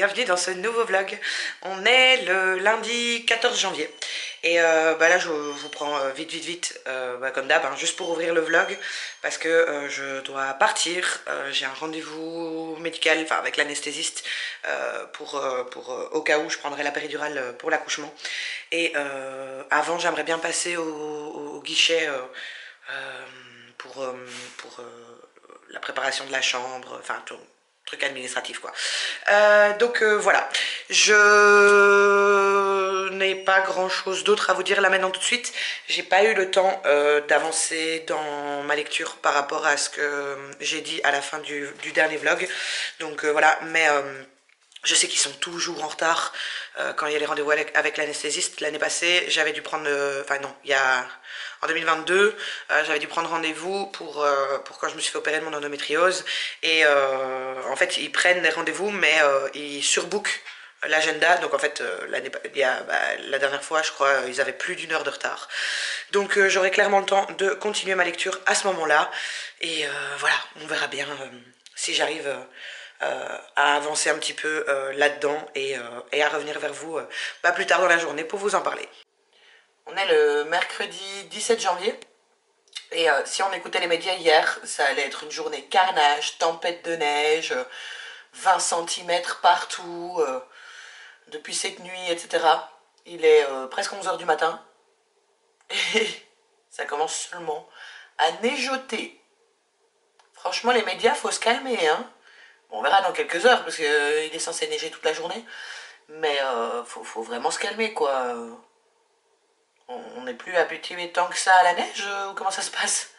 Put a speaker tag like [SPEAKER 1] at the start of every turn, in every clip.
[SPEAKER 1] bienvenue dans ce nouveau vlog. On est le lundi 14 janvier et là je vous prends vite comme d'hab, hein, juste pour ouvrir le vlog parce que je dois partir. J'ai un rendez-vous médical, enfin avec l'anesthésiste pour au cas où je prendrai la péridurale pour l'accouchement. Et avant j'aimerais bien passer au guichet pour la préparation de la chambre, enfin tout truc administratif quoi. Donc voilà, je n'ai pas grand chose d'autre à vous dire là maintenant tout de suite. J'ai pas eu le temps d'avancer dans ma lecture par rapport à ce que j'ai dit à la fin du dernier vlog. Donc voilà, mais je sais qu'ils sont toujours en retard quand il y a les rendez-vous avec l'anesthésiste. L'année passée, j'avais dû prendre... Enfin non, il y a... En 2022, j'avais dû prendre rendez-vous pour quand je me suis fait opérer de mon endométriose. Et en fait, ils prennent des rendez-vous, mais ils surbookent l'agenda. Donc en fait, la dernière fois, je crois, ils avaient plus d'1 heure de retard. Donc j'aurai clairement le temps de continuer ma lecture à ce moment-là. Et voilà, on verra bien si j'arrive... à avancer un petit peu là-dedans et à revenir vers vous plus tard dans la journée pour vous en parler. On est le mercredi 17 janvier et si on écoutait les médias hier, ça allait être une journée carnage, tempête de neige, 20 cm partout, depuis cette nuit, etc. Il est presque 11 h du matin et ça commence seulement à neigeoter. Franchement, les médias, faut se calmer, hein. Bon, on verra dans quelques heures parce qu'il est censé neiger toute la journée. Mais faut vraiment se calmer quoi. On n'est plus habitué tant que ça à la neige ou comment ça se passe?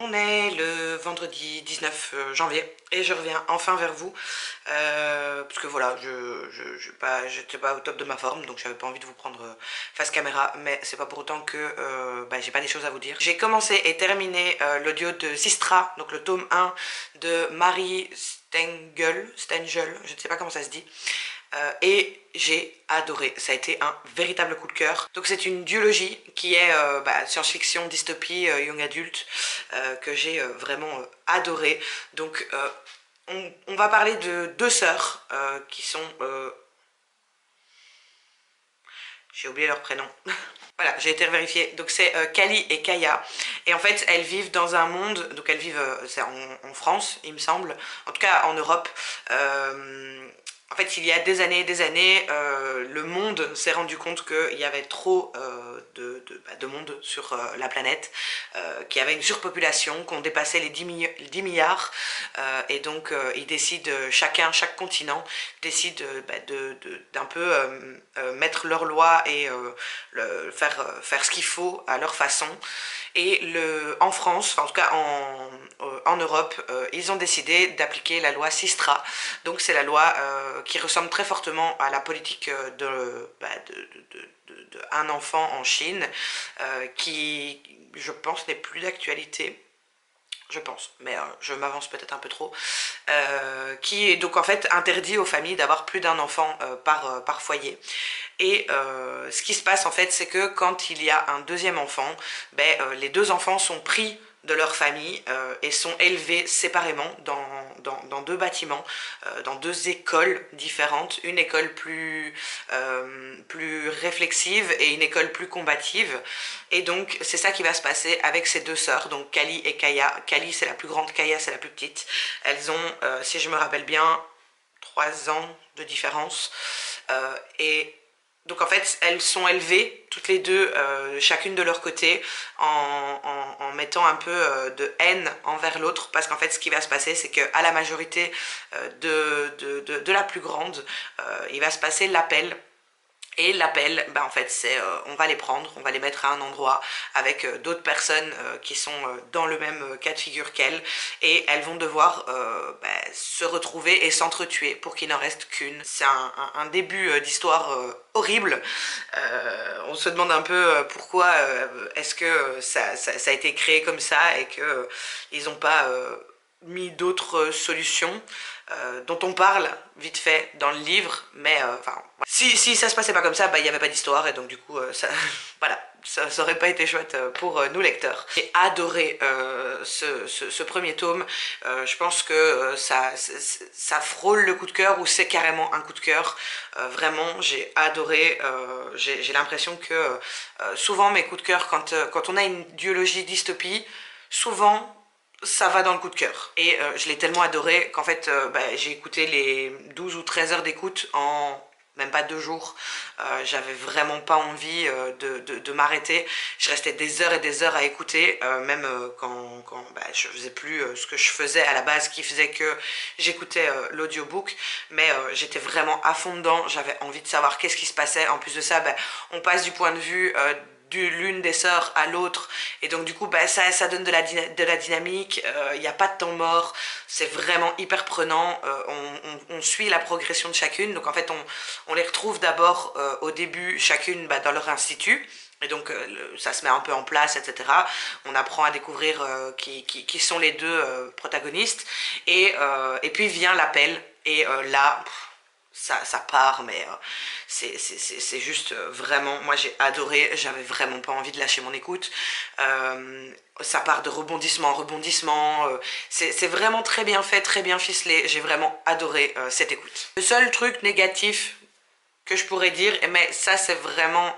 [SPEAKER 1] On est le vendredi 19 janvier et je reviens enfin vers vous parce que voilà, j'étais pas au top de ma forme, donc j'avais pas envie de vous prendre face caméra, mais c'est pas pour autant que j'ai pas des choses à vous dire. J'ai commencé et terminé l'audio de Sistra, donc le tome 1 de Marie Stengel, je ne sais pas comment ça se dit. Et j'ai adoré, ça a été un véritable coup de cœur. Donc c'est une duologie qui est science-fiction, dystopie, young adulte, que j'ai vraiment adoré. Donc on va parler de deux sœurs qui sont... j'ai oublié leur prénom. Voilà, j'ai été vérifiée. Donc c'est Kali et Kaya. Et en fait, elles vivent dans un monde... Donc elles vivent c'est en France, il me semble. En tout cas, en Europe. En fait, il y a des années et des années, le monde s'est rendu compte qu'il y avait trop de monde sur la planète, qu'il y avait une surpopulation, qu'on dépassait les 10 milliards. Et donc, ils décident, chaque continent décide d'un peu mettre leurs lois et faire ce qu'il faut à leur façon. Et en France, en tout cas en Europe, ils ont décidé d'appliquer la loi Sistra. Donc c'est la loi qui ressemble très fortement à la politique un enfant en Chine, qui, je pense, n'est plus d'actualité. Je pense, mais je m'avance peut-être un peu trop, qui est donc en fait interdit aux familles d'avoir plus d'un enfant par foyer. Et ce qui se passe en fait, c'est que quand il y a un deuxième enfant, les deux enfants sont pris de leur famille et sont élevés séparément dans deux bâtiments, dans deux écoles différentes, une école plus réflexive et une école plus combative. Et donc c'est ça qui va se passer avec ces deux sœurs, donc Kali et Kaya. Kali c'est la plus grande, Kaya c'est la plus petite. Elles ont, si je me rappelle bien, 3 ans de différence. Et donc en fait, elles sont élevées toutes les deux, chacune de leur côté, en mettant un peu de haine envers l'autre, parce qu'en fait, ce qui va se passer, c'est qu'à la majorité de la plus grande, il va se passer l'appel. Et l'appel, ben en fait, c'est on va les prendre, on va les mettre à un endroit avec d'autres personnes qui sont dans le même cas de figure qu'elles, et elles vont devoir se retrouver et s'entretuer pour qu'il n'en reste qu'une. C'est un début d'histoire horrible. On se demande un peu pourquoi est-ce que ça a été créé comme ça et que ils n'ont pas mis d'autres solutions dont on parle vite fait dans le livre, mais enfin, si ça se passait pas comme ça, bah il y avait pas d'histoire et donc du coup ça, voilà, ça aurait pas été chouette pour nous lecteurs. J'ai adoré ce premier tome. Je pense que ça frôle le coup de cœur ou c'est carrément un coup de cœur. Vraiment, j'ai adoré. J'ai l'impression que souvent mes coups de cœur, quand on a une duologie dystopie, souvent ça va dans le coup de cœur. Et je l'ai tellement adoré qu'en fait, j'ai écouté les 12 ou 13 heures d'écoute en même pas 2 jours. J'avais vraiment pas envie de m'arrêter. Je restais des heures et des heures à écouter, même quand je faisais plus ce que je faisais à la base, qui faisait que j'écoutais l'audiobook. Mais j'étais vraiment à fond dedans. J'avais envie de savoir qu'est-ce qui se passait. En plus de ça, on passe du point de vue de l'une des sœurs à l'autre et donc du coup ça donne de la dynamique, il n'y a pas de temps mort, c'est vraiment hyper prenant, on suit la progression de chacune, donc en fait on les retrouve d'abord au début chacune dans leur institut. Et donc ça se met un peu en place, etc. On apprend à découvrir qui sont les deux protagonistes. Et puis vient l'appel. Et là, ça part, mais c'est juste vraiment, moi j'ai adoré, j'avais vraiment pas envie de lâcher mon écoute. Ça part de rebondissement en rebondissement, c'est vraiment très bien fait, très bien ficelé, j'ai vraiment adoré cette écoute. Le seul truc négatif que je pourrais dire, mais ça c'est vraiment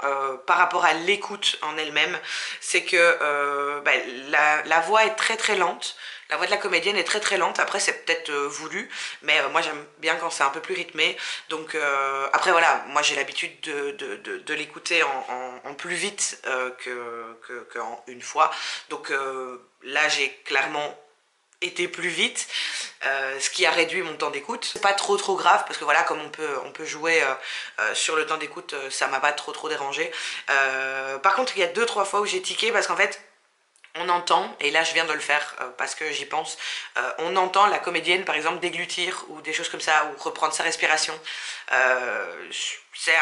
[SPEAKER 1] par rapport à l'écoute en elle-même, c'est que la voix est très très lente. La voix de la comédienne est très très lente, après c'est peut-être voulu, mais moi j'aime bien quand c'est un peu plus rythmé. Donc après voilà, moi j'ai l'habitude de l'écouter en plus vite qu'en une fois. Donc là j'ai clairement été plus vite, ce qui a réduit mon temps d'écoute. C'est pas trop grave parce que voilà, comme on peut jouer sur le temps d'écoute, ça m'a pas trop dérangé. Par contre, il y a 2-3 fois où j'ai tiqué parce qu'en fait on entend, et là je viens de le faire parce que j'y pense, on entend la comédienne par exemple déglutir ou des choses comme ça, ou reprendre sa respiration. C'est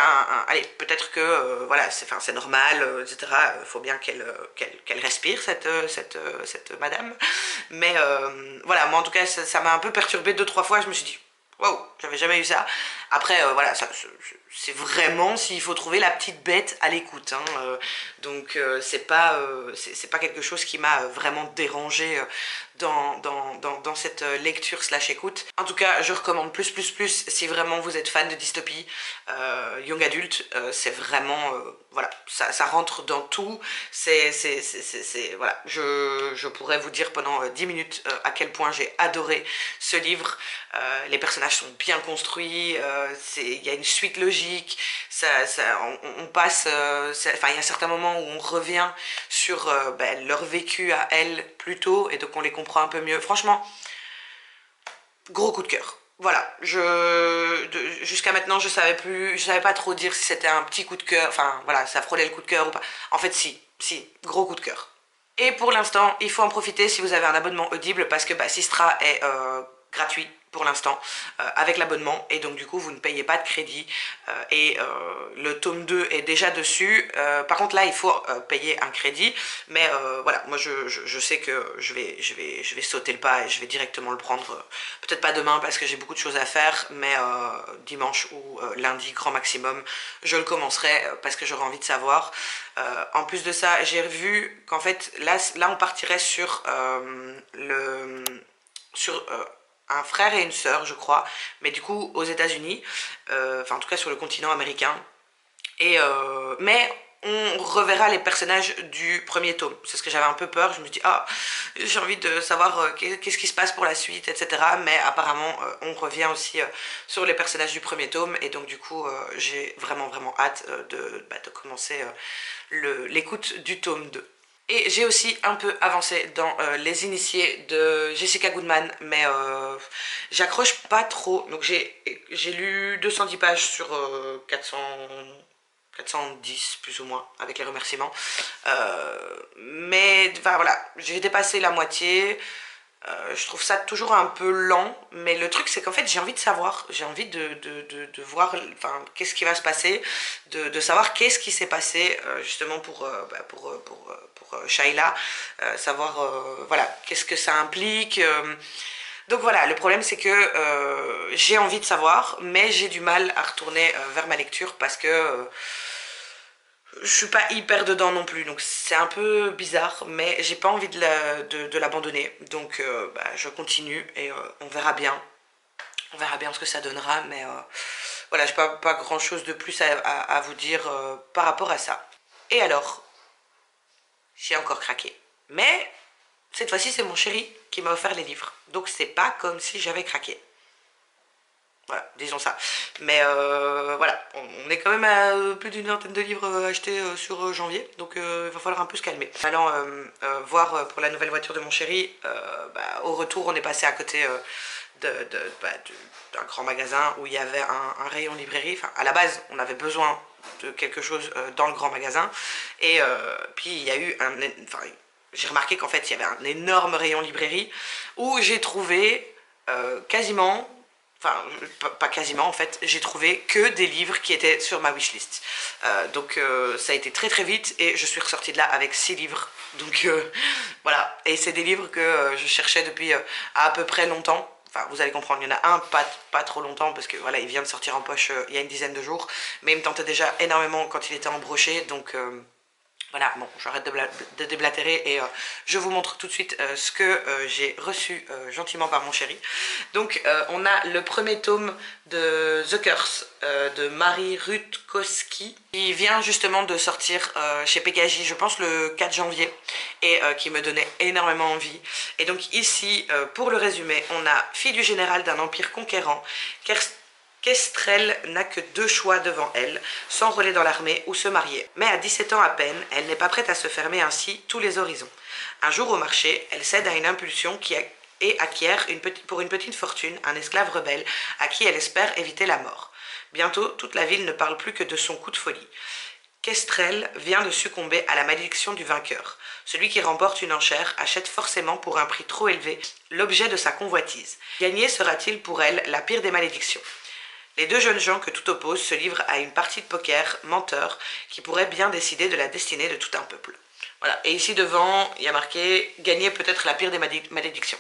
[SPEAKER 1] allez, peut-être que voilà, c'est normal, etc. Il faut bien qu'elle respire cette madame. Mais voilà, moi en tout cas ça m'a un peu perturbé 2-3 fois, je me suis dit waouh, j'avais jamais eu ça. Après, voilà, c'est vraiment s'il faut trouver la petite bête à l'écoute. Hein, donc, c'est pas quelque chose qui m'a vraiment dérangé dans cette lecture slash écoute. En tout cas, je recommande plus si vraiment vous êtes fan de dystopie, young adulte, c'est vraiment, voilà, ça rentre dans tout. Voilà, je pourrais vous dire pendant 10 minutes à quel point j'ai adoré ce livre. Les personnages sont bien construits, il y a une suite logique, on passe, enfin il y a certains moments où on revient sur leur vécu à elles plus tôt et donc on les comprend un peu mieux. Franchement, gros coup de cœur. Voilà, jusqu'à maintenant je savais pas trop dire si c'était un petit coup de cœur, enfin voilà, ça frôlait le coup de cœur ou pas. En fait si, gros coup de cœur. Et pour l'instant, il faut en profiter si vous avez un abonnement Audible parce que Sistra est gratuit pour l'instant avec l'abonnement et donc du coup vous ne payez pas de crédit et le tome 2 est déjà dessus. Par contre là il faut payer un crédit, mais voilà, moi je sais que je vais sauter le pas et je vais directement le prendre, peut-être pas demain parce que j'ai beaucoup de choses à faire, mais dimanche ou lundi grand maximum je le commencerai parce que j'aurai envie de savoir. En plus de ça, j'ai revu qu'en fait là on partirait sur un frère et une sœur, je crois, mais du coup aux États-Unis, enfin en tout cas sur le continent américain. Et mais on reverra les personnages du premier tome. C'est ce que j'avais un peu peur. Je me dis ah, j'ai envie de savoir qu'est-ce qui se passe pour la suite, etc. Mais apparemment on revient aussi sur les personnages du premier tome et donc du coup j'ai vraiment hâte de commencer l'écoute du tome 2. Et j'ai aussi un peu avancé dans Les Initiés de Jessica Goodman, mais j'accroche pas trop. Donc j'ai lu 210 pages sur 400, 410 plus ou moins avec les remerciements. Mais enfin voilà, j'ai dépassé la moitié. Je trouve ça toujours un peu lent, mais le truc c'est qu'en fait j'ai envie de savoir, j'ai envie de voir enfin, qu'est-ce qui va se passer, de savoir qu'est-ce qui s'est passé justement pour Shaila, savoir voilà, qu'est-ce que ça implique. Donc voilà, le problème c'est que j'ai envie de savoir, mais j'ai du mal à retourner vers ma lecture parce que je suis pas hyper dedans non plus, donc c'est un peu bizarre, mais j'ai pas envie de l'abandonner. Donc bah, je continue et on verra bien. On verra bien ce que ça donnera, mais voilà, j'ai pas grand chose de plus à vous dire par rapport à ça. Et alors, j'ai encore craqué. Mais cette fois-ci, c'est mon chéri qui m'a offert les livres. Donc c'est pas comme si j'avais craqué. Voilà, disons ça. Mais voilà, on est quand même à plus d'une vingtaine de livres achetés sur janvier, donc il va falloir un peu se calmer. Allant voir pour la nouvelle voiture de mon chéri, bah, au retour on est passé à côté d'un grand magasin où il y avait un rayon librairie. Enfin, à la base, on avait besoin de quelque chose dans le grand magasin, et puis il y a eu un... Enfin, j'ai remarqué qu'en fait il y avait un énorme rayon librairie où j'ai trouvé quasiment... Enfin, pas quasiment en fait, j'ai trouvé que des livres qui étaient sur ma wishlist. Donc ça a été très très vite et je suis ressortie de là avec 6 livres. Donc voilà, et c'est des livres que je cherchais depuis à peu près longtemps. Enfin, vous allez comprendre, il y en a un pas trop longtemps parce que voilà, il vient de sortir en poche il y a une dizaine de jours. Mais il me tentait déjà énormément quand il était en brochet, donc... voilà, bon, j'arrête de déblatérer et je vous montre tout de suite ce que j'ai reçu gentiment par mon chéri. Donc, on a le premier tome de The Curse de Marie Rutkowski qui vient justement de sortir chez Pekaji, je pense le 4 janvier, et qui me donnait énormément envie. Et donc ici, pour le résumé, on a fille du général d'un empire conquérant, Kestrel n'a que 2 choix devant elle, s'enrôler dans l'armée ou se marier. Mais à 17 ans à peine, elle n'est pas prête à se fermer ainsi tous les horizons. Un jour au marché, elle cède à une impulsion et acquiert pour une petite fortune un esclave rebelle à qui elle espère éviter la mort. Bientôt, toute la ville ne parle plus que de son coup de folie. Kestrel vient de succomber à la malédiction du vainqueur. Celui qui remporte une enchère achète forcément pour un prix trop élevé l'objet de sa convoitise. Gagner sera-t-il pour elle la pire des malédictions? Les 2 jeunes gens que tout oppose se livrent à une partie de poker menteur qui pourrait bien décider de la destinée de tout un peuple. Voilà, et ici devant, il y a marqué « Gagner peut-être la pire des malédictions ».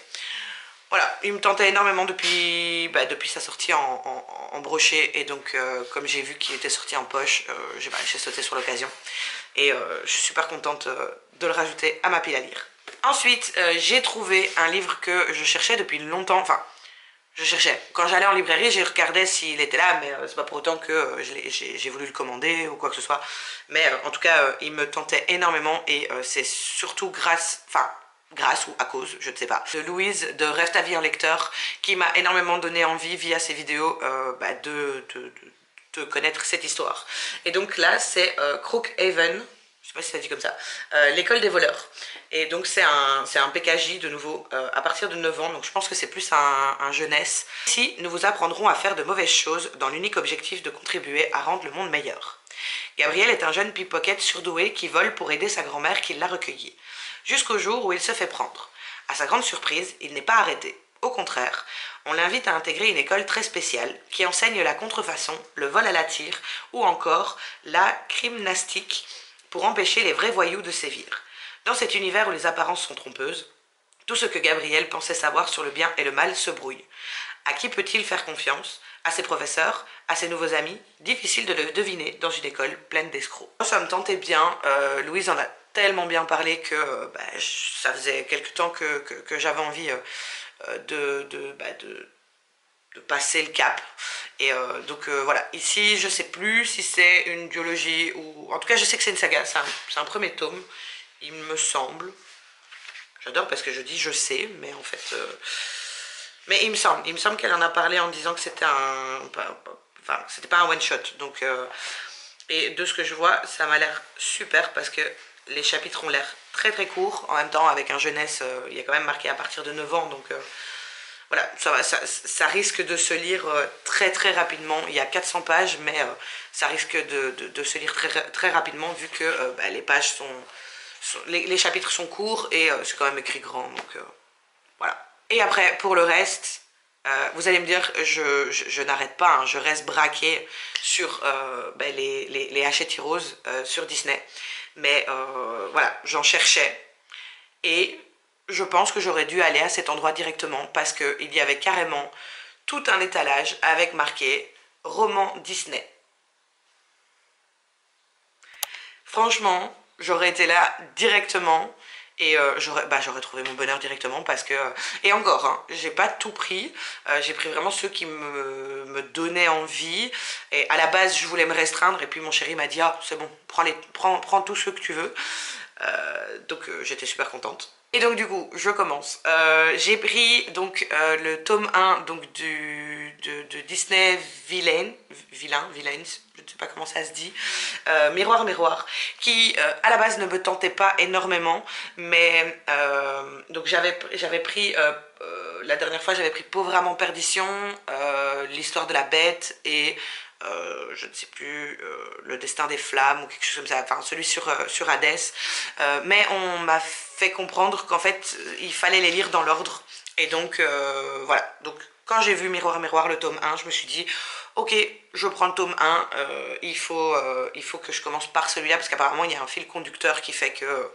[SPEAKER 1] Voilà, il me tentait énormément depuis sa sortie en brochet, et donc comme j'ai vu qu'il était sorti en poche, j'ai sauté sur l'occasion. Et je suis super contente de le rajouter à ma pile à lire. Ensuite, j'ai trouvé un livre que je cherchais depuis longtemps, enfin... Je cherchais. Quand j'allais en librairie, je regardais s'il était là, mais c'est pas pour autant que j'ai voulu le commander ou quoi que ce soit. Mais en tout cas, il me tentait énormément, et c'est surtout grâce ou à cause, je ne sais pas, de Louise de Rêve ta vie en lecteur qui m'a énormément donné envie via ses vidéos de connaître cette histoire. Et donc là, c'est Crookhaven. Je sais pas si ça dit comme ça, l'école des voleurs. Et donc c'est un PKJ de nouveau, à partir de 9 ans, donc je pense que c'est plus un jeunesse. Ici, nous vous apprendrons à faire de mauvaises choses dans l'unique objectif de contribuer à rendre le monde meilleur. Gabriel est un jeune pickpocket surdoué qui vole pour aider sa grand-mère qui l'a recueilli. Jusqu'au jour où il se fait prendre. À sa grande surprise, il n'est pas arrêté. Au contraire, on l'invite à intégrer une école très spéciale qui enseigne la contrefaçon, le vol à la tire ou encore la crymnastique, pour empêcher les vrais voyous de sévir. Dans cet univers où les apparences sont trompeuses, tout ce que Gabriel pensait savoir sur le bien et le mal se brouille. À qui peut-il faire confiance? À ses professeurs? À ses nouveaux amis? Difficile de le deviner dans une école pleine d'escrocs. Ça me tentait bien, Louise en a tellement bien parlé que ça faisait quelque temps que j'avais envie de passer le cap. Et donc voilà, ici je sais plus si c'est une biologie ou... En tout cas je sais que c'est une saga, c'est un premier tome, il me semble. J'adore parce que je dis je sais, mais en fait... Mais il me semble qu'elle en a parlé en disant que c'était c'était pas un one shot. Donc, et de ce que je vois, ça m'a l'air super parce que les chapitres ont l'air très très courts. En même temps, avec un jeunesse, il y a quand même marqué à partir de 9 ans, donc... voilà, ça risque de se lire très très rapidement. Il y a 400 pages, mais ça risque de se lire très, très rapidement vu que bah, les pages les chapitres sont courts et c'est quand même écrit grand. Donc voilà. Et après, pour le reste, vous allez me dire, je n'arrête pas, hein, je reste braquée sur ben, les Hachette Heroes sur Disney. Mais voilà, j'en cherchais. Et je pense que j'aurais dû aller à cet endroit directement parce qu'il y avait carrément tout un étalage avec marqué roman Disney. Franchement, j'aurais été là directement et j'aurais trouvé mon bonheur directement parce que... et encore, hein, j'ai pas tout pris, j'ai pris vraiment ceux qui me donnaient envie. Et à la base, je voulais me restreindre et puis mon chéri m'a dit « Ah, c'est bon, prends tous ceux que tu veux ». Donc j'étais super contente. Et donc du coup, je commence. J'ai pris donc le tome 1 donc, de Disney Villains, je ne sais pas comment ça se dit, Miroir Miroir, qui à la base ne me tentait pas énormément, mais donc j'avais pris, la dernière fois j'avais pris Pauvre âme en perdition, l'histoire de la bête et je ne sais plus, le destin des flammes ou quelque chose comme ça, enfin celui sur Hadès, mais on m'a fait comprendre qu'en fait il fallait les lire dans l'ordre et donc voilà, donc quand j'ai vu Miroir Miroir le tome 1, je me suis dit ok, je prends le tome 1, il faut que je commence par celui-là parce qu'apparemment il y a un fil conducteur qui fait que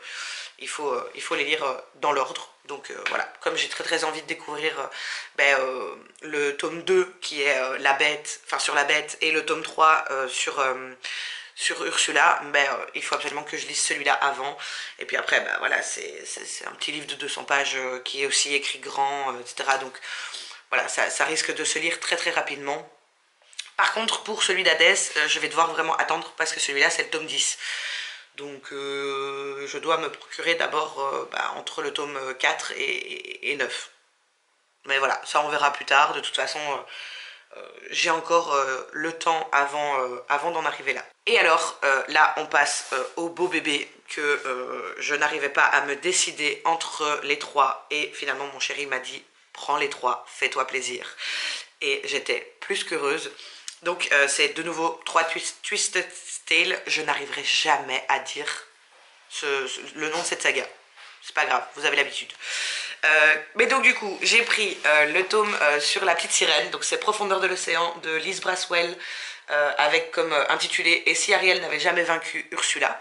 [SPEAKER 1] il faut les lire dans l'ordre. Donc voilà, comme j'ai très très envie de découvrir le tome 2 qui est la bête, enfin sur la bête, et le tome 3 sur Ursula, il faut absolument que je lise celui-là avant. Et puis après, voilà, c'est un petit livre de 200 pages qui est aussi écrit grand, etc. Donc voilà, ça risque de se lire très très rapidement. Par contre, pour celui d'Hadès, je vais devoir vraiment attendre parce que celui-là, c'est le tome 10. Donc je dois me procurer d'abord entre le tome 4 et 9. Mais voilà, ça on verra plus tard. De toute façon, j'ai encore le temps avant d'en arriver là. Et alors, là, on passe au beau bébé que je n'arrivais pas à me décider entre les trois. Et finalement, mon chéri m'a dit, prends les trois, fais-toi plaisir. Et j'étais plus qu'heureuse. Donc, c'est de nouveau 3 Twisted Tales. Je n'arriverai jamais à dire le nom de cette saga. C'est pas grave, vous avez l'habitude. Mais donc du coup, j'ai pris le tome sur la petite sirène, donc c'est Profondeur de l'océan de Liz Braswell, avec comme intitulé « Et si Ariel n'avait jamais vaincu Ursula ».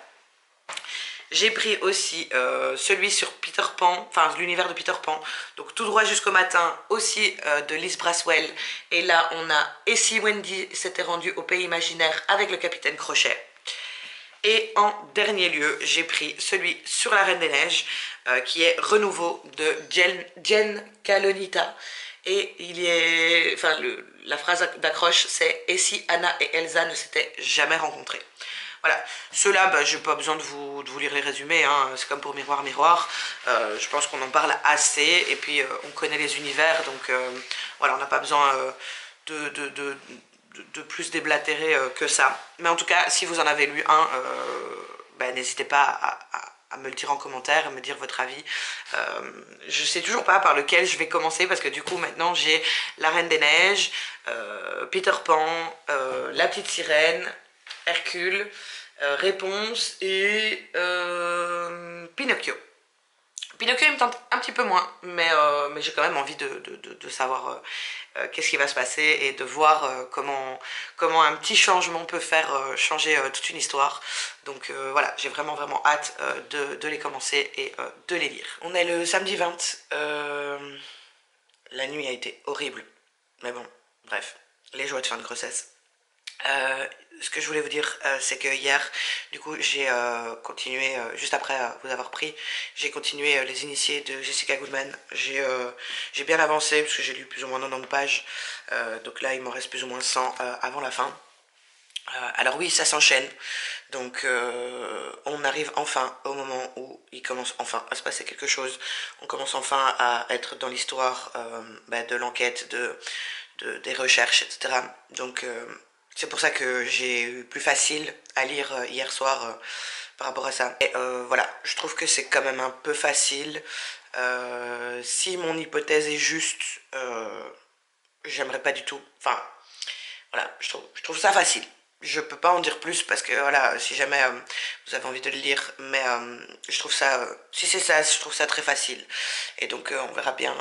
[SPEAKER 1] J'ai pris aussi celui sur Peter Pan, enfin l'univers de Peter Pan, donc Tout droit jusqu'au matin, aussi de Liz Braswell. Et là, on a « Et si Wendy s'était rendue au pays imaginaire avec le capitaine Crochet ». Et en dernier lieu, j'ai pris celui sur la Reine des Neiges, qui est Renouveau de Jen Kalonita. Et il est, enfin, la phrase d'accroche, c'est « Et si Anna et Elsa ne s'étaient jamais rencontrées ?» Voilà, ceux-là, j'ai pas besoin de vous lire les résumés, hein. C'est comme pour Miroir Miroir. Je pense qu'on en parle assez, et puis on connaît les univers, donc voilà, on n'a pas besoin de plus déblatérer que ça. Mais en tout cas, si vous en avez lu un, n'hésitez pas à me le dire en commentaire, à me dire votre avis. Je sais toujours pas par lequel je vais commencer parce que du coup maintenant j'ai La Reine des Neiges, Peter Pan, La Petite Sirène, Hercule, Réponse et Pinocchio. Pinocchio il me tente un petit peu moins, mais j'ai quand même envie de savoir qu'est-ce qui va se passer et de voir comment un petit changement peut faire changer toute une histoire. Donc voilà, j'ai vraiment hâte de les commencer et de les lire. On est le samedi 20, la nuit a été horrible, mais bon, bref, les joies de fin de grossesse. Ce que je voulais vous dire, c'est que hier, du coup, j'ai continué, juste après vous avoir pris, j'ai continué Les Initiés de Jessica Goodman. J'ai bien avancé, parce que j'ai lu plus ou moins 90 pages, donc là, il m'en reste plus ou moins 100 avant la fin. Alors oui, ça s'enchaîne, donc on arrive enfin au moment où il commence enfin à se passer quelque chose. On commence enfin à être dans l'histoire de l'enquête, des recherches, etc. Donc c'est pour ça que j'ai eu plus facile à lire hier soir par rapport à ça. Et voilà, je trouve que c'est quand même un peu facile. Si mon hypothèse est juste, j'aimerais pas du tout. Enfin, voilà, je trouve ça facile. Je peux pas en dire plus parce que voilà, si jamais vous avez envie de le lire, mais je trouve ça, si c'est ça, je trouve ça très facile. Et donc on verra bien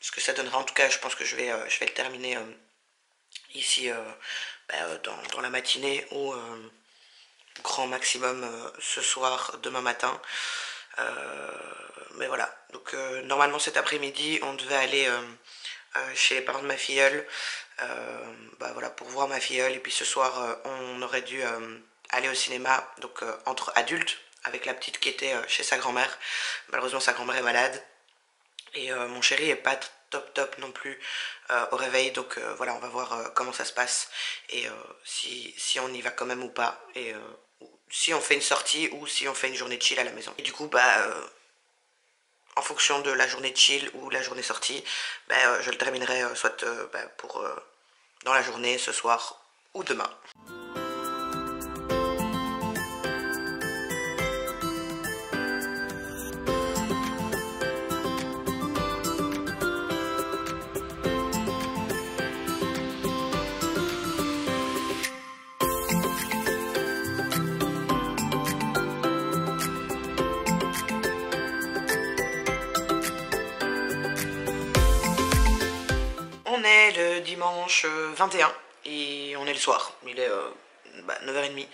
[SPEAKER 1] ce que ça donnera. En tout cas, je pense que je vais le terminer ici dans la matinée ou grand maximum ce soir, demain matin. Mais voilà, donc normalement cet après-midi, on devait aller chez les parents de ma filleule, voilà, pour voir ma filleule. Et puis ce soir, on aurait dû aller au cinéma, donc entre adultes, avec la petite qui était chez sa grand-mère. Malheureusement, sa grand-mère est malade. Et mon chéri est pas top non plus au réveil. Donc voilà, on va voir comment ça se passe. Et si on y va quand même ou pas. Et si on fait une sortie ou si on fait une journée de chill à la maison. Et du coup, en fonction de la journée de chill ou la journée sortie, je le terminerai soit pour dans la journée, ce soir ou demain. On est le dimanche 21 et on est le soir, il est 9h30.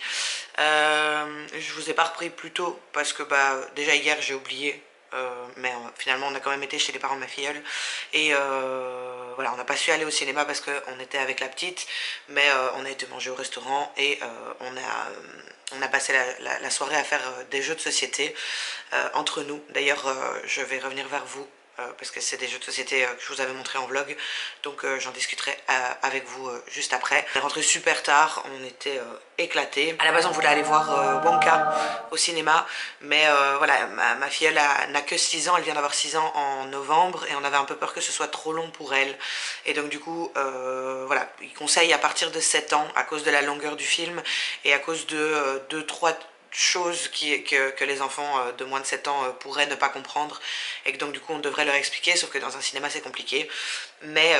[SPEAKER 1] Je vous ai pas repris plus tôt parce que déjà hier j'ai oublié, mais finalement on a quand même été chez les parents de ma filleule et voilà, on n'a pas su aller au cinéma parce qu'on était avec la petite, mais on a été manger au restaurant et on a passé la soirée à faire des jeux de société entre nous. D'ailleurs je vais revenir vers vous parce que c'est des jeux de société que je vous avais montré en vlog, donc j'en discuterai avec vous juste après. On est rentré super tard, on était éclatés. À la base on voulait aller voir Wonka au cinéma, mais voilà, ma fille n'a que 6 ans, elle vient d'avoir 6 ans en novembre, et on avait un peu peur que ce soit trop long pour elle. Et donc du coup, voilà, il conseille à partir de 7 ans, à cause de la longueur du film, et à cause de 2-3 choses que les enfants de moins de 7 ans pourraient ne pas comprendre, et que donc du coup on devrait leur expliquer, sauf que dans un cinéma c'est compliqué. Mais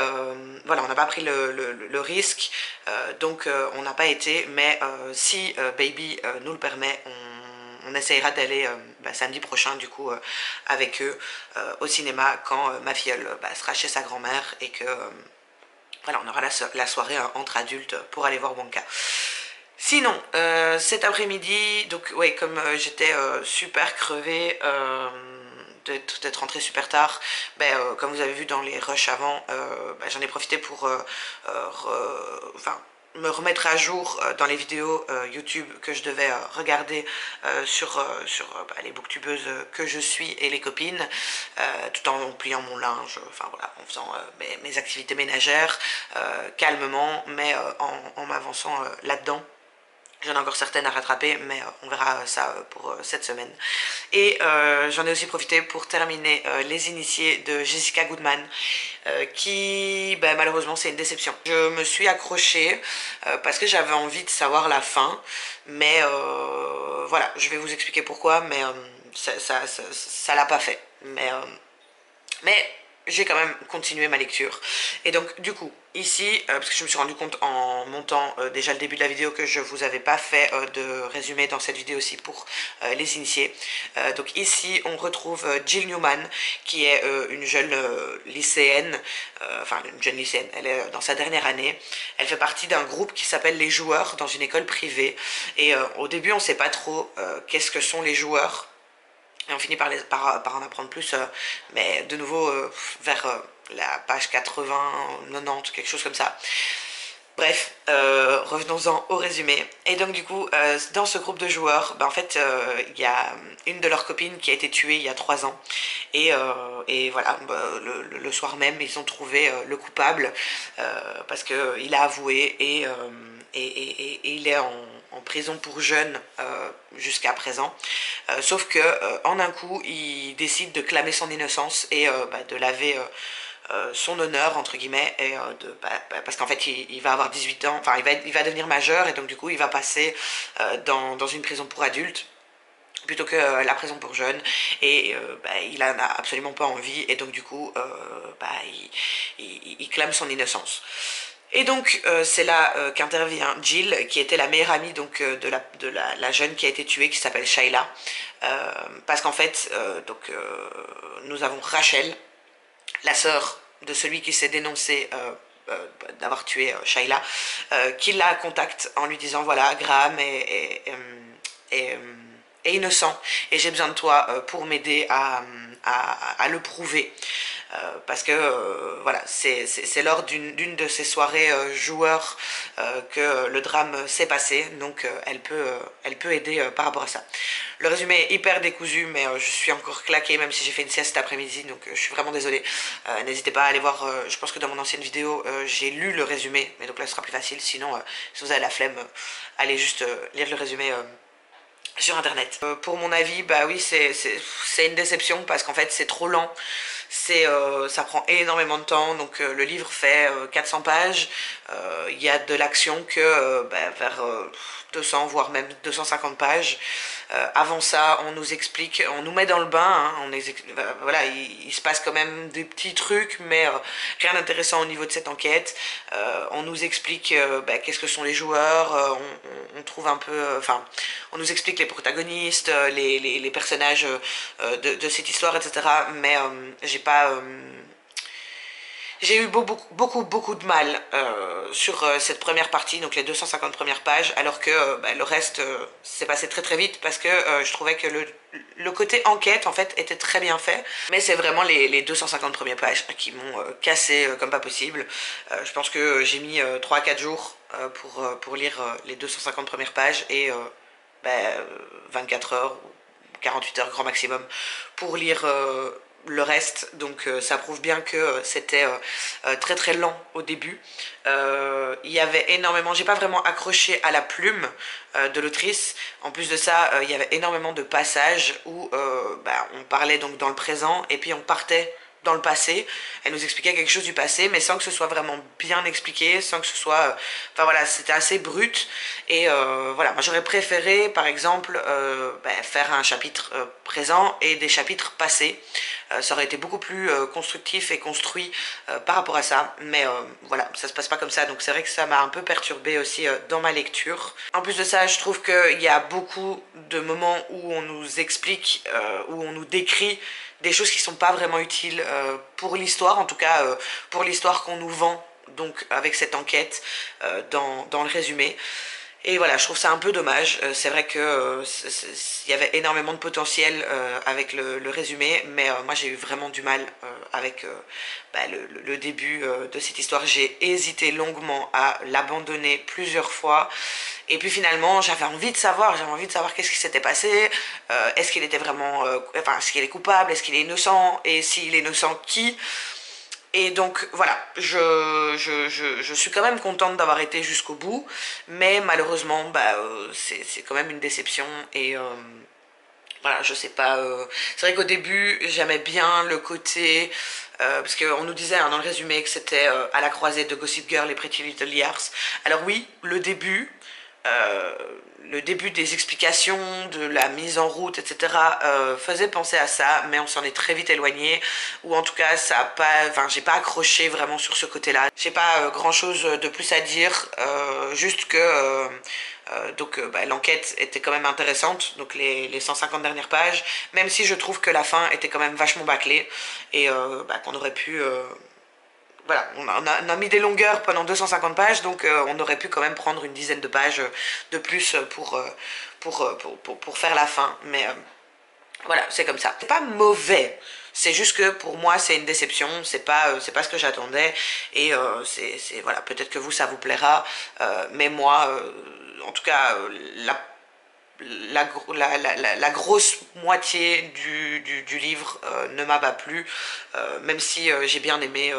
[SPEAKER 1] voilà, on n'a pas pris le risque, donc on n'a pas été, mais si Baby nous le permet, on essayera d'aller samedi prochain du coup avec eux au cinéma quand ma filleule sera chez sa grand-mère, et que voilà, on aura la soirée entre adultes pour aller voir Wonka. Sinon, cet après-midi, donc ouais, comme j'étais super crevée d'être rentrée super tard, comme vous avez vu dans les rushs avant, j'en ai profité pour me remettre à jour dans les vidéos YouTube que je devais regarder sur les booktubeuses que je suis et les copines, tout en pliant mon linge, enfin voilà, en faisant mes activités ménagères calmement, mais en m'avançant là-dedans. J'en ai encore certaines à rattraper, mais on verra ça pour cette semaine. Et j'en ai aussi profité pour terminer Les Initiés de Jessica Goodman, qui malheureusement c'est une déception. Je me suis accrochée parce que j'avais envie de savoir la fin, mais voilà, je vais vous expliquer pourquoi, mais ça l'a pas fait. Mais j'ai quand même continué ma lecture. Et donc du coup, ici, parce que je me suis rendu compte en montant déjà le début de la vidéo que je vous avais pas fait de résumé dans cette vidéo aussi pour les initiés. Donc ici, on retrouve Jill Newman, qui est une jeune lycéenne, enfin une jeune lycéenne, elle est dans sa dernière année. Elle fait partie d'un groupe qui s'appelle Les Joueurs dans une école privée. Et au début, on sait pas trop qu'est-ce que sont les joueurs. Et on finit par en apprendre plus, mais de nouveau vers la page 80, 90, quelque chose comme ça. Bref, revenons-en au résumé. Et donc du coup, dans ce groupe de joueurs, en fait, il y a une de leurs copines qui a été tuée il y a 3 ans. Et voilà, le soir même, ils ont trouvé le coupable parce qu'il a avoué, et il est en prison pour jeunes jusqu'à présent. Sauf que en un coup, il décide de clamer son innocence et de laver son honneur entre guillemets, et parce qu'en fait il va avoir 18 ans, enfin il va devenir majeur, et donc du coup il va passer dans une prison pour adultes. plutôt que la prison pour jeunes, et il en a absolument pas envie, et donc du coup il clame son innocence. Et donc c'est là qu'intervient Jill, qui était la meilleure amie donc la jeune qui a été tuée, qui s'appelle Shayla, parce qu'en fait nous avons Rachel, la sœur de celui qui s'est dénoncé d'avoir tué Shayla, qui la contacte en lui disant voilà, Graham est innocent et j'ai besoin de toi pour m'aider à le prouver. Parce que voilà, c'est lors d'une de ces soirées joueurs que le drame s'est passé, donc elle peut aider par rapport à ça. Le résumé est hyper décousu, mais je suis encore claquée, même si j'ai fait une sieste cet après-midi, donc je suis vraiment désolée. N'hésitez pas à aller voir, je pense que dans mon ancienne vidéo, j'ai lu le résumé, mais donc là ce sera plus facile, sinon si vous avez la flemme, allez juste lire le résumé sur internet. Pour mon avis, bah oui, c'est une déception parce qu'en fait c'est trop lent, ça prend énormément de temps, donc le livre fait 400 pages, il y a de l'action que vers 200 voire même 250 pages. Avant ça, on nous explique, on nous met dans le bain, hein, voilà, il se passe quand même des petits trucs, mais rien d'intéressant au niveau de cette enquête. On nous explique qu'est-ce que sont les joueurs, on trouve un peu, on nous explique les protagonistes, les personnages de cette histoire, etc. Mais j'ai eu beaucoup de mal sur cette première partie, donc les 250 premières pages, alors que le reste s'est passé très vite parce que je trouvais que le côté enquête en fait était très bien fait, mais c'est vraiment les 250 premières pages qui m'ont cassé comme pas possible. Je pense que j'ai mis 3-4 jours pour lire les 250 premières pages et 24 heures ou 48 heures grand maximum pour lire le reste, donc ça prouve bien que c'était très lent au début. Il y avait énormément, j'ai pas vraiment accroché à la plume de l'autrice. En plus de ça, il y avait énormément de passages où on parlait donc dans le présent et puis on partait dans le passé. Elle nous expliquait quelque chose du passé, mais sans que ce soit vraiment bien expliqué, sans que ce soit... Enfin voilà, c'était assez brut. Et voilà, moi j'aurais préféré, par exemple, faire un chapitre présent et des chapitres passés. Ça aurait été beaucoup plus constructif et construit par rapport à ça. Mais voilà, ça se passe pas comme ça. Donc c'est vrai que ça m'a un peu perturbée aussi dans ma lecture. En plus de ça, je trouve qu'il y a beaucoup de moments où on nous explique, où on nous décrit des choses qui sont pas vraiment utiles pour l'histoire, en tout cas pour l'histoire qu'on nous vend donc avec cette enquête dans le résumé. Et voilà, je trouve ça un peu dommage. C'est vrai que il y avait énormément de potentiel avec le résumé, mais moi j'ai eu vraiment du mal avec le début de cette histoire. J'ai hésité longuement à l'abandonner plusieurs fois. Et puis finalement, j'avais envie de savoir qu'est-ce qui s'était passé. Est-ce qu'il était vraiment, est-ce qu'il est coupable, est-ce qu'il est innocent, et s'il est innocent, qui? Et donc voilà, je suis quand même contente d'avoir été jusqu'au bout, mais malheureusement, c'est quand même une déception et voilà, je sais pas. C'est vrai qu'au début, j'aimais bien le côté parce qu'on nous disait dans le résumé que c'était à la croisée de Gossip Girl et Pretty Little Liars. Alors oui, euh, le début des explications, de la mise en route, etc. Faisait penser à ça, mais on s'en est très vite éloigné, ou en tout cas ça a pas, j'ai pas accroché vraiment sur ce côté-là. J'ai pas grand chose de plus à dire, juste que l'enquête était quand même intéressante, donc les 150 dernières pages, même si je trouve que la fin était quand même vachement bâclée et qu'on aurait pu voilà, on a mis des longueurs pendant 250 pages, donc on aurait pu quand même prendre une dizaine de pages de plus pour faire la fin. Mais voilà, c'est comme ça. C'est pas mauvais, c'est juste que pour moi c'est une déception, c'est pas ce que j'attendais. Et voilà, peut-être que vous ça vous plaira, mais moi, en tout cas, la grosse moitié du livre ne m'a pas plu, même si j'ai bien aimé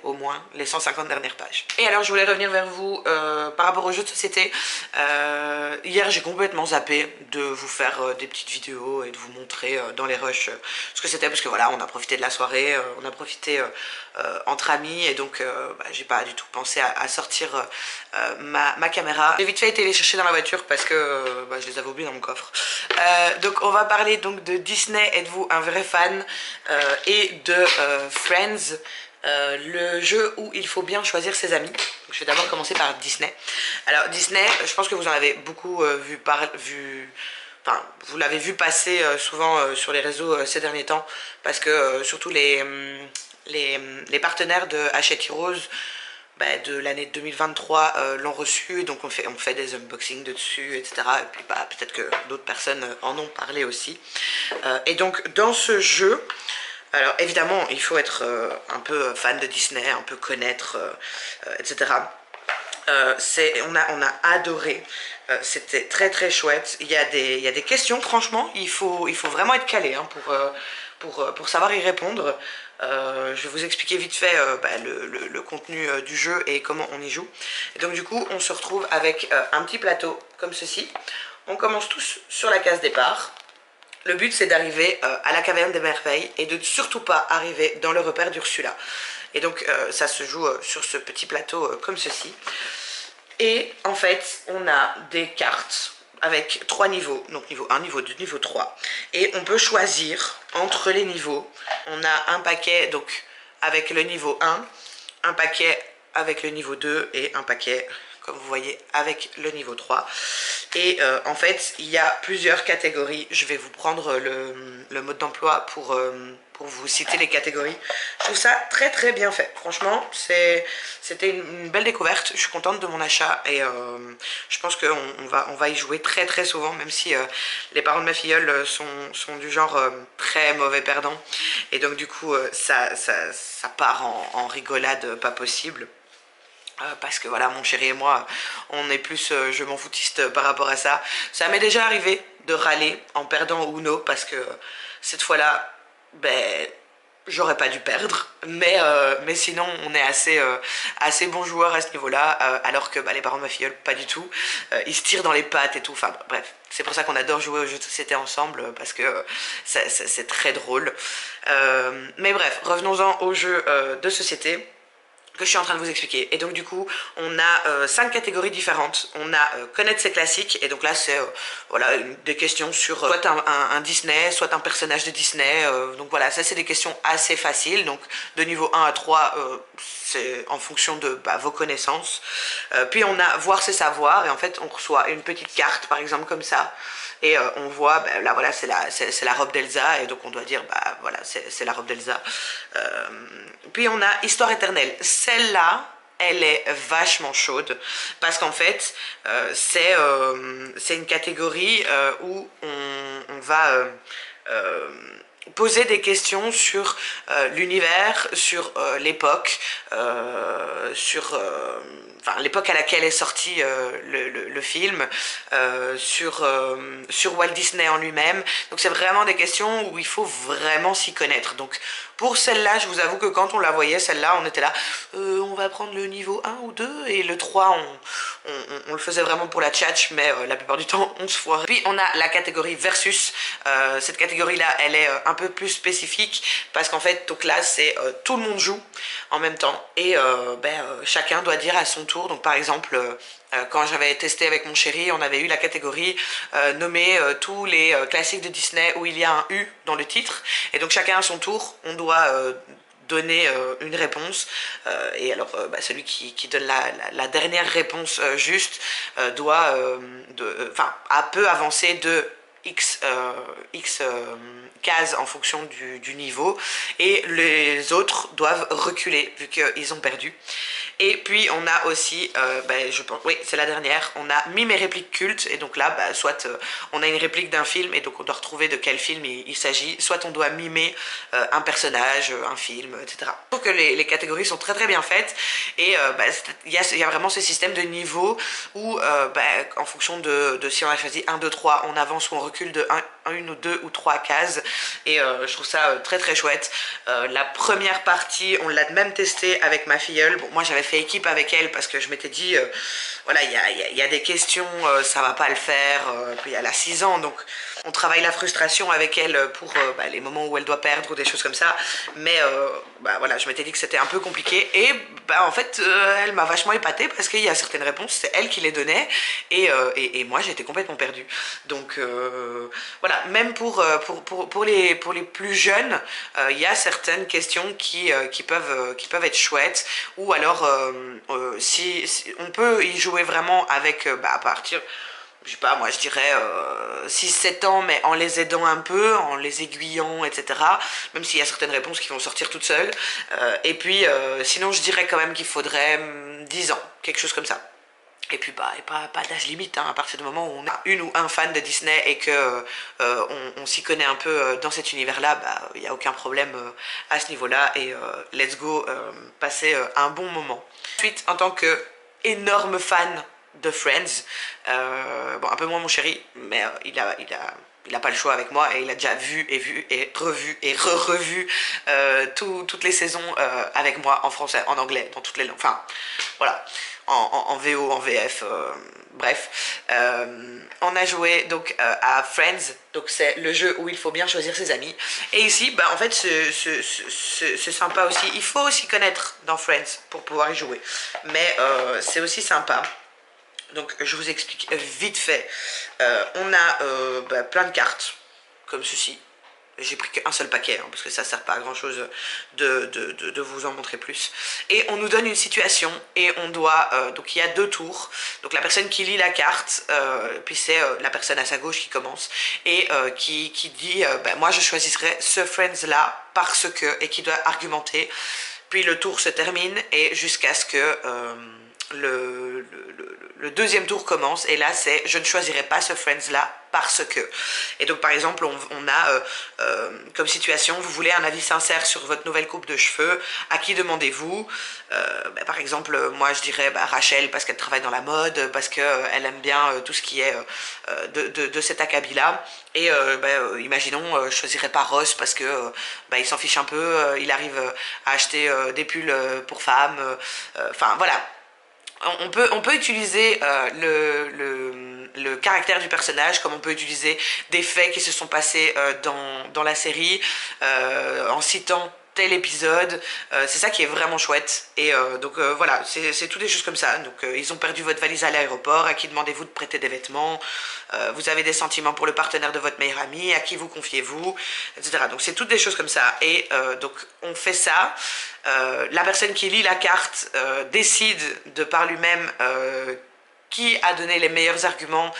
[SPEAKER 1] au moins les 150 dernières pages. Et alors je voulais revenir vers vous par rapport aux jeux de société. Hier j'ai complètement zappé de vous faire des petites vidéos et de vous montrer dans les rushs ce que c'était, parce que voilà, on a profité de la soirée, on a profité entre amis, et donc j'ai pas du tout pensé à sortir ma caméra. J'ai vite fait été les chercher dans la voiture parce que je les avais oubliés dans mon coffre. Donc on va parler donc de Disney, êtes-vous un vrai fan, et de Friends, le jeu où il faut bien choisir ses amis. Donc, je vais d'abord commencer par Disney. Alors Disney, je pense que vous en avez beaucoup enfin, vous l'avez vu passer souvent sur les réseaux ces derniers temps, parce que surtout les partenaires de Hachette Heroes, bah, de l'année 2023 l'ont reçu, donc on fait des unboxings dessus, etc. Et puis bah, peut-être que d'autres personnes en ont parlé aussi. Et donc dans ce jeu, alors évidemment il faut être un peu fan de Disney, un peu connaître, etc. On a adoré. C'était très très chouette. Il y a des questions, franchement, il faut vraiment être calé hein, pour savoir y répondre. Je vais vous expliquer vite fait bah, le contenu du jeu et comment on y joue. Et donc du coup, on se retrouve avec un petit plateau comme ceci. On commence tous sur la case départ. Le but, c'est d'arriver à la caverne des merveilles et de surtout pas arriver dans le repère d'Ursula. Et donc, ça se joue sur ce petit plateau comme ceci. Et en fait, on a des cartes avec 3 niveaux, donc niveau 1, niveau 2, niveau 3. Et on peut choisir entre les niveaux. On a un paquet donc avec le niveau 1, un paquet avec le niveau 2 et un paquet, comme vous voyez, avec le niveau 3. Et en fait, il y a plusieurs catégories. Je vais vous prendre le mode d'emploi pour vous citer les catégories. Je trouve ça très très bien fait. Franchement, c'était une belle découverte. Je suis contente de mon achat et je pense qu'on va y jouer très très souvent, même si les parents de ma filleule sont du genre très mauvais perdants. Et donc du coup, ça part en rigolade pas possible. Parce que voilà, mon chéri et moi, on est plus je m'en foutiste par rapport à ça. Ça m'est déjà arrivé de râler en perdant au Uno parce que cette fois-là, ben, j'aurais pas dû perdre. Mais sinon, on est assez bons joueurs à ce niveau-là, alors que bah, les parents de ma filleule, pas du tout. Ils se tirent dans les pattes et tout. Enfin bref, c'est pour ça qu'on adore jouer aux jeux de société ensemble, parce que c'est très drôle. Mais bref, revenons-en aux jeux de société que je suis en train de vous expliquer. Et donc du coup, on a 5 catégories différentes. On a connaître ses classiques, et donc là c'est voilà, des questions sur soit un Disney, soit un personnage de Disney. Donc voilà, ça c'est des questions assez faciles. Donc de niveau 1 à 3, c'est en fonction de bah, vos connaissances. Puis on a voir ses savoirs, et en fait on reçoit une petite carte par exemple comme ça. Et on voit, bah, là voilà, c'est la robe d'Elsa, et donc on doit dire, bah voilà, c'est la robe d'Elsa. Puis on a Histoire éternelle. Celle-là, elle est vachement chaude, parce qu'en fait, c'est une catégorie où on va poser des questions sur l'univers, sur l'époque, enfin l'époque à laquelle est sorti le film, sur Walt Disney en lui-même. Donc c'est vraiment des questions où il faut vraiment s'y connaître. Donc pour celle-là, je vous avoue que quand on la voyait, celle-là, on était là, on va prendre le niveau 1 ou 2, et le 3, on le faisait vraiment pour la tchatch, mais la plupart du temps, on se foirait. Puis on a la catégorie versus. Cette catégorie-là, elle est un peu plus spécifique, parce qu'en fait, donc là, c'est tout le monde joue en même temps, et chacun doit dire à son tour. Donc par exemple, quand j'avais testé avec mon chéri, on avait eu la catégorie nommer tous les classiques de Disney où il y a un U dans le titre, et donc chacun à son tour, on doit donner une réponse, et alors bah, celui qui donne la dernière réponse juste doit peut avancer de X cases en fonction du niveau, et les autres doivent reculer vu qu'ils ont perdu. Et puis on a aussi, je pense, oui c'est la dernière, on a mime et réplique culte, et donc là soit on a une réplique d'un film, et donc on doit retrouver de quel film il s'agit, soit on doit mimer un personnage, un film, etc. Je trouve que les catégories sont très très bien faites, et il y a vraiment ce système de niveau où en fonction de si on a choisi 1, 2, 3, on avance ou on recule de 1 ou 2 ou 3 cases, et je trouve ça très très chouette. La première partie, on l'a même testé avec ma filleule. Bon, moi j'avais fait équipe avec elle parce que je m'étais dit voilà, il y a des questions, ça va pas le faire, puis elle a 6 ans, donc on travaille la frustration avec elle pour bah, les moments où elle doit perdre ou des choses comme ça, mais bah, voilà, je m'étais dit que c'était un peu compliqué, et bah, en fait, elle m'a vachement épatée parce qu'il y a certaines réponses, c'est elle qui les donnait, et moi j'étais complètement perdue. Donc voilà, même pour les plus jeunes, il y a certaines questions qui peuvent être chouettes, ou alors si on peut y jouer vraiment avec bah, à partir, je sais pas, moi je dirais 6-7 ans, mais en les aidant un peu, en les aiguillant, etc. Même s'il y a certaines réponses qui vont sortir toutes seules. Et puis sinon je dirais quand même qu'il faudrait 10 ans, quelque chose comme ça. Et puis bah, et pas d'âge limite, hein, à partir du moment où on a une ou un fan de Disney et que on s'y connaît un peu dans cet univers-là, bah il n'y a aucun problème à ce niveau-là, et let's go passer un bon moment. Ensuite, en tant que énorme fan de Friends, bon un peu moins mon chéri, mais il a pas le choix avec moi, et il a déjà vu et revu et re-revu toutes les saisons avec moi, en français, en anglais, dans toutes les langues. Enfin, voilà, en VO, en VF, bref. On a joué donc à Friends, donc c'est le jeu où il faut bien choisir ses amis. Et ici, bah, en fait, c'est sympa aussi. Il faut aussi connaître dans Friends pour pouvoir y jouer. Mais c'est aussi sympa. Donc je vous explique vite fait. On a bah, plein de cartes, comme ceci. J'ai pris qu'un seul paquet, hein, parce que ça ne sert pas à grand chose de vous en montrer plus. Et on nous donne une situation, et on doit, donc il y a 2 tours. Donc la personne qui lit la carte, puis c'est la personne à sa gauche qui commence, et qui dit, bah, moi je choisirais ce Friends là, parce que, et qui doit argumenter. Puis le tour se termine, et jusqu'à ce que le deuxième tour commence, et là c'est je ne choisirai pas ce Friends là parce que. Et donc par exemple on a comme situation, vous voulez un avis sincère sur votre nouvelle coupe de cheveux, à qui demandez-vous? Bah, par exemple moi je dirais bah, Rachel, parce qu'elle travaille dans la mode, parce qu'elle aime bien tout ce qui est de cet acabit là. Et bah, imaginons je choisirais pas Ross parce que bah, il s'en fiche un peu, il arrive à acheter des pulls pour femmes, enfin voilà. On peut utiliser le caractère du personnage, comme on peut utiliser des faits qui se sont passés dans la série, en citant tel épisode. C'est ça qui est vraiment chouette. Et donc voilà, c'est toutes des choses comme ça. Donc ils ont perdu votre valise à l'aéroport, à qui demandez-vous de prêter des vêtements? Vous avez des sentiments pour le partenaire de votre meilleur ami, à qui vous confiez-vous, etc. Donc c'est toutes des choses comme ça. Et donc on fait ça. La personne qui lit la carte décide de par lui-même qui a donné les meilleurs arguments.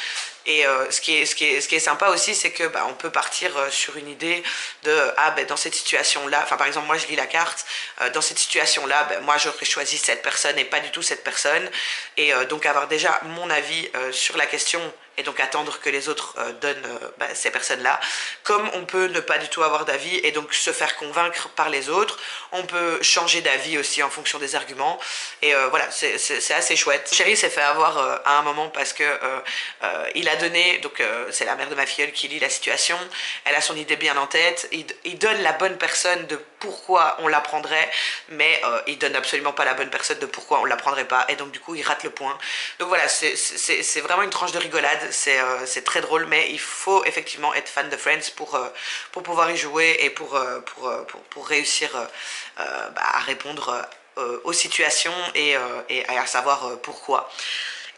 [SPEAKER 1] Et ce qui est sympa aussi, c'est que bah, on peut partir sur une idée de ah ben dans cette situation là, enfin par exemple moi je lis la carte, dans cette situation là ben, moi j'aurais choisi cette personne et pas du tout cette personne, et donc avoir déjà mon avis sur la question, et donc attendre que les autres donnent bah, ces personnes-là. Comme on peut ne pas du tout avoir d'avis et donc se faire convaincre par les autres, on peut changer d'avis aussi en fonction des arguments. Et voilà, c'est assez chouette. Chéri s'est fait avoir à un moment parce que il a donné, donc c'est la mère de ma filleule qui lit la situation, elle a son idée bien en tête, il donne la bonne personne de pourquoi on la prendrait, mais il donne absolument pas la bonne personne de pourquoi on la prendrait pas, et donc du coup il rate le point. Donc voilà, c'est vraiment une tranche de rigolade. C'est très drôle, mais il faut effectivement être fan de Friends pour pouvoir y jouer, et pour réussir bah, à répondre aux situations, et à savoir pourquoi.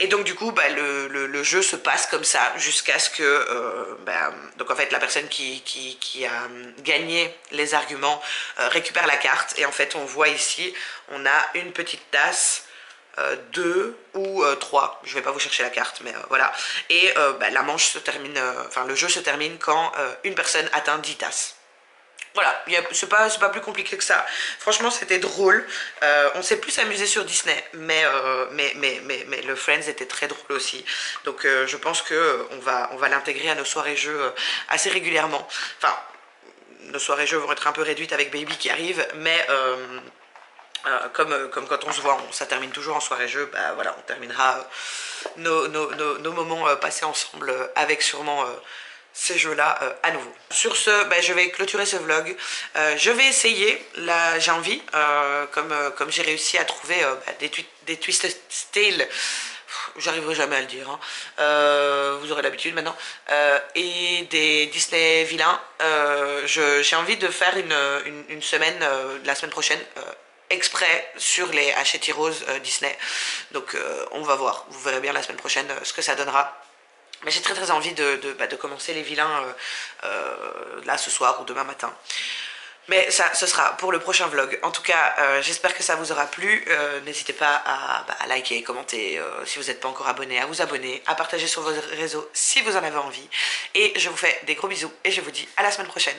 [SPEAKER 1] Et donc du coup bah, le jeu se passe comme ça jusqu'à ce que bah, donc en fait la personne qui a gagné les arguments récupère la carte, et en fait on voit ici on a une petite tasse, 2 ou 3, je vais pas vous chercher la carte, mais voilà. Et bah, la manche se termine, enfin le jeu se termine quand une personne atteint 10 tasses. Voilà, c'est pas plus compliqué que ça. Franchement, c'était drôle. On s'est plus amusé sur Disney, mais le Friends était très drôle aussi. Donc je pense que on va l'intégrer à nos soirées jeux assez régulièrement. Enfin, nos soirées jeux vont être un peu réduites avec Baby qui arrive, mais comme quand on se voit, ça termine toujours en soirée jeu, bah voilà, on terminera nos moments passés ensemble avec sûrement ces jeux-là à nouveau. Sur ce, bah, je vais clôturer ce vlog. Je vais essayer, là j'ai envie, comme j'ai réussi à trouver bah, des Twisted Tales. j'arriverai jamais à le dire, hein. Vous aurez l'habitude maintenant. Et des Disney vilains. J'ai envie de faire une semaine, la semaine prochaine, exprès sur les Hachette Heroes Disney. Donc on va voir, vous verrez bien la semaine prochaine ce que ça donnera. Mais j'ai très envie de commencer les vilains là ce soir ou demain matin. Mais ça, ce sera pour le prochain vlog. En tout cas, j'espère que ça vous aura plu. N'hésitez pas à liker, commenter, si vous n'êtes pas encore abonné, à vous abonner, à partager sur vos réseaux si vous en avez envie. Et je vous fais des gros bisous et je vous dis à la semaine prochaine.